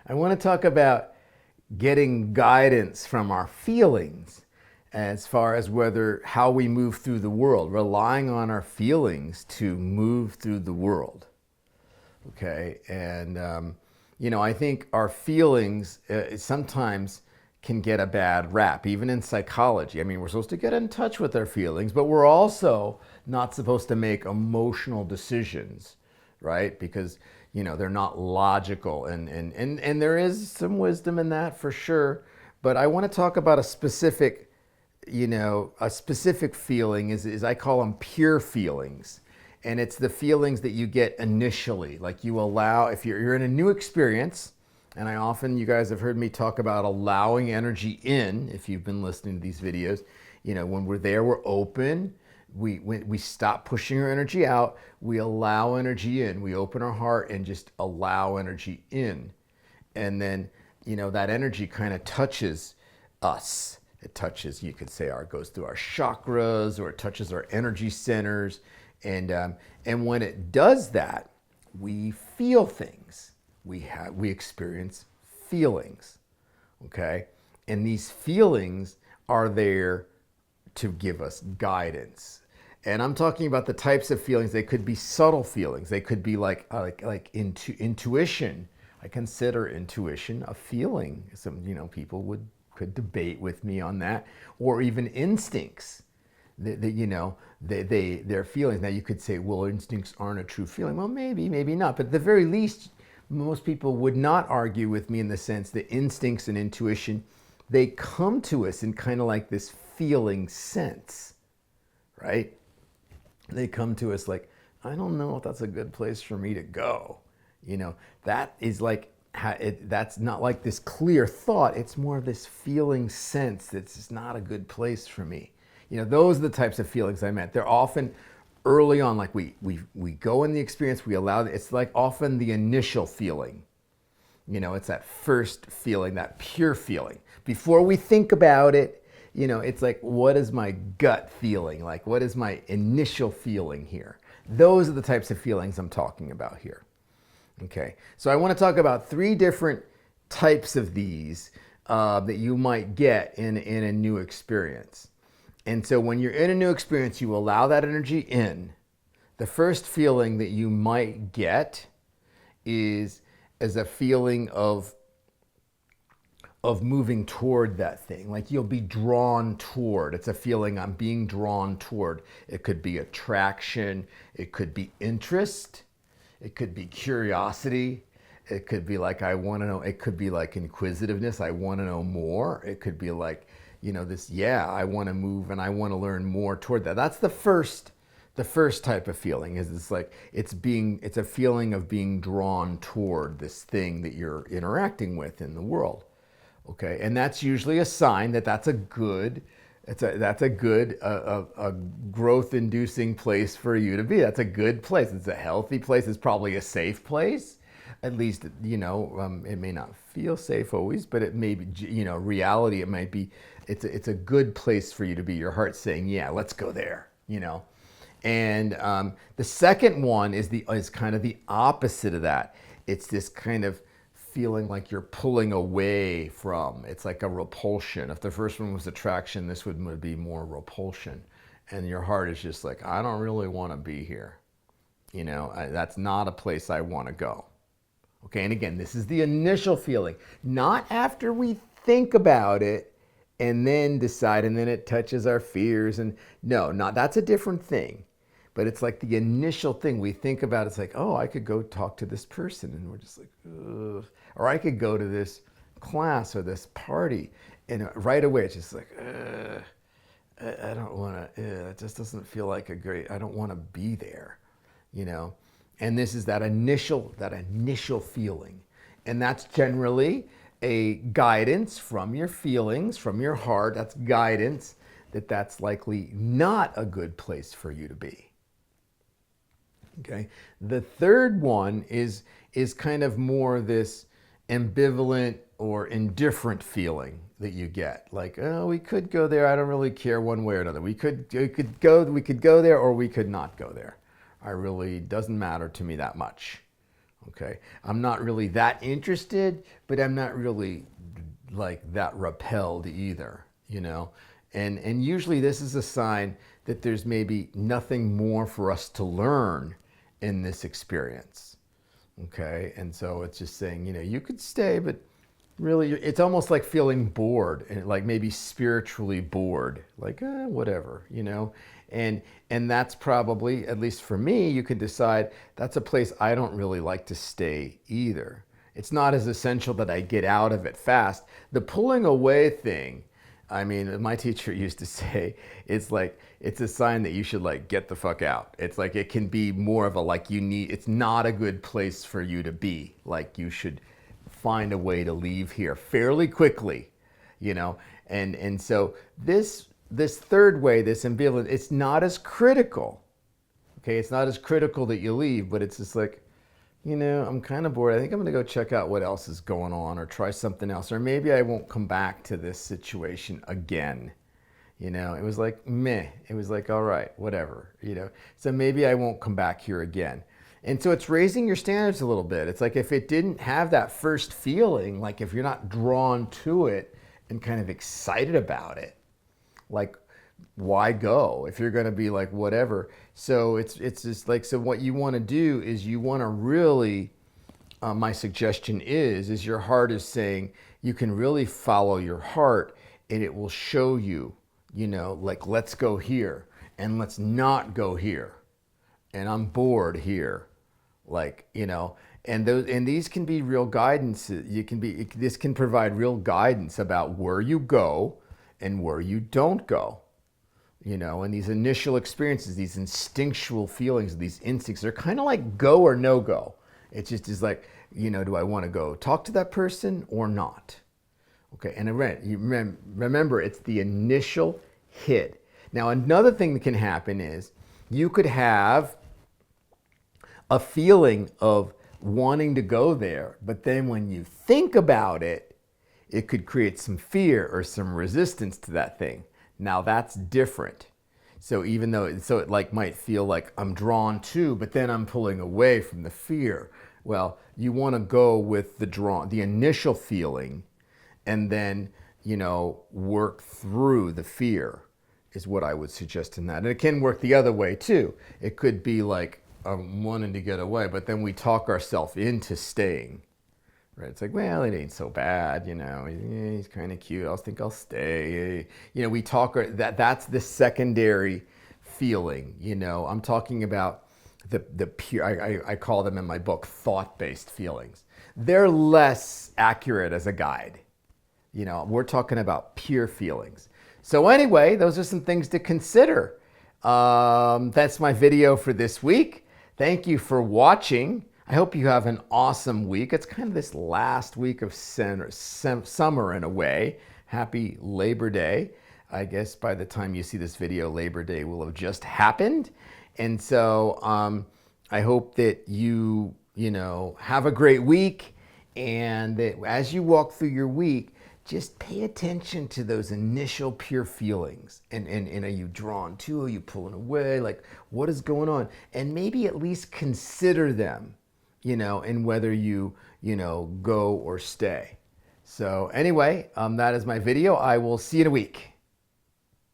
I want to talk about getting guidance from our feelings as far as how we move through the world, relying on our feelings to move through the world. Okay, and I think our feelings sometimes can get a bad rap, even in psychology. I mean, we're supposed to get in touch with our feelings, but we're also not supposed to make emotional decisions, right? Because they're not logical, and there is some wisdom in that for sure. But I want to talk about a specific feeling is I call them pure feelings. And it's the feelings that you get initially, like you allow, if you're in a new experience, and you guys have heard me talk about allowing energy in, if you've been listening to these videos, when we're there, we're open, we stop pushing our energy out, we allow energy in, we open our heart and just allow energy in. And then, that energy kind of touches us. It touches, you could say, goes through our chakras, or it touches our energy centers. And when it does that, we feel things. We experience feelings, okay? And these feelings are there to give us guidance. And I'm talking about the types of feelings. They could be subtle feelings. They could be like intuition. I consider intuition a feeling. Some people could debate with me on that, or even instincts. Their feelings. Now you could say, well, instincts aren't a true feeling. Well, maybe not. But at the very least, most people would not argue with me in the sense that instincts and intuition, they come to us in kind of like this feeling sense, right? They come to us like, I don't know if that's a good place for me to go. That is like, that's not like this clear thought. It's more of this feeling sense that's just not a good place for me. Those are the types of feelings I meant. They're often early on, like we go in the experience, we allow, it's like often the initial feeling. It's that first feeling, that pure feeling. Before we think about it, it's like, what is my gut feeling? Like, what is my initial feeling here? Those are the types of feelings I'm talking about here. Okay, so I want to talk about 3 different types of these that you might get in a new experience. And so when you're in a new experience, you allow that energy in. The first feeling that you might get is a feeling of moving toward that thing. Like you'll be drawn toward. It's a feeling I'm being drawn toward. It could be attraction. It could be interest. It could be curiosity. It could be like, I want to know. It could be like inquisitiveness. I want to know more. It could be like, I want to move and I want to learn more toward that. That's the first type of feeling. It's a feeling of being drawn toward this thing that you're interacting with in the world. Okay, and that's usually a sign that that's a good growth-inducing place for you to be. That's a good place. It's a healthy place. It's probably a safe place. At least, it may not feel safe always, but it may be, reality, it might be, it's a good place for you to be. Your heart's saying, yeah, let's go there, And the second one is kind of the opposite of that. It's this kind of feeling like you're pulling away from. It's like a repulsion. If the first one was attraction, this would be more repulsion. And your heart is just like, I don't really want to be here. That's not a place I want to go. Okay, and again, this is the initial feeling, not after we think about it and then decide, and then it touches our fears. And no, that's a different thing. But it's like the initial thing we think about. It's like, oh, I could go talk to this person, and we're just like, ugh. Or I could go to this class or this party, and right away it's just like, I don't want to. It just doesn't feel like I don't want to be there, And this is that initial feeling. And that's generally a guidance from your feelings, from your heart. That's guidance that's likely not a good place for you to be. Okay. The third one is kind of more this ambivalent or indifferent feeling that you get. Like, oh, we could go there. I don't really care one way or another. We could go there, or we could not go there. Doesn't matter to me that much. Okay. I'm not really that interested, but I'm not really like that repelled either, you know? And usually this is a sign that there's maybe nothing more for us to learn in this experience. Okay. And so it's just saying, you know, you could stay, but really it's almost like feeling bored and like maybe spiritually bored, like whatever, you know. And that's probably, at least for me, you can decide that's a place I don't really like to stay either. It's not as essential that I get out of it fast. The pulling away thing, I mean, my teacher used to say, it's like, it's a sign that you should like get the fuck out. It's like, it can be more of a like, you need, it's not a good place for you to be. Like, you should find a way to leave here fairly quickly, you know. And so this third way, this ambivalence, it's not as critical. Okay, it's not as critical that you leave, but it's just like, you know, I'm kind of bored. I think I'm gonna go check out what else is going on or try something else, or maybe I won't come back to this situation again. You know, it was like meh. It was like, all right, whatever, you know. So maybe I won't come back here again. And so it's raising your standards a little bit. It's like if it didn't have that first feeling, like if you're not drawn to it and kind of excited about it, like why go if you're going to be like whatever. So it's just like, so what you want to do is you want to really, my suggestion is your heart is saying you can really follow your heart and it will show you, you know, like let's go here and let's not go here, and I'm bored here, like, you know. And those, and these can be real guidance. This can provide real guidance about where you go and where you don't go, you know. And these initial experiences, these instinctual feelings, these instincts, they're kind of like go or no go. It just is like, you know, do I want to go talk to that person or not? Okay, and remember, it's the initial hit. Now, another thing that can happen is you could have a feeling of wanting to go there, but then when you think about it, it could create some fear or some resistance to that thing. Now that's different. So even though, so it like might feel like I'm drawn to, but then I'm pulling away from the fear. Well, you want to go with the initial feeling, and then, you know, work through the fear is what I would suggest in that. And it can work the other way too. It could be like I'm wanting to get away, but then we talk ourselves into staying. Right? It's like, well, it ain't so bad, you know. He's kind of cute. I think I'll stay. You know, we talk that's the secondary feeling. You know, I'm talking about the pure. I call them in my book thought-based feelings. They're less accurate as a guide. You know, we're talking about pure feelings. So anyway, those are some things to consider. That's my video for this week. Thank you for watching. I hope you have an awesome week. It's kind of this last week of summer in a way. Happy Labor Day. I guess by the time you see this video, Labor Day will have just happened. And so I hope that you know, have a great week, and that as you walk through your week, just pay attention to those initial pure feelings. And are you drawn to? Are you pulling away? Like, what is going on? And maybe at least consider them, you know, and whether you know, go or stay. So anyway, that is my video. I will see you in a week.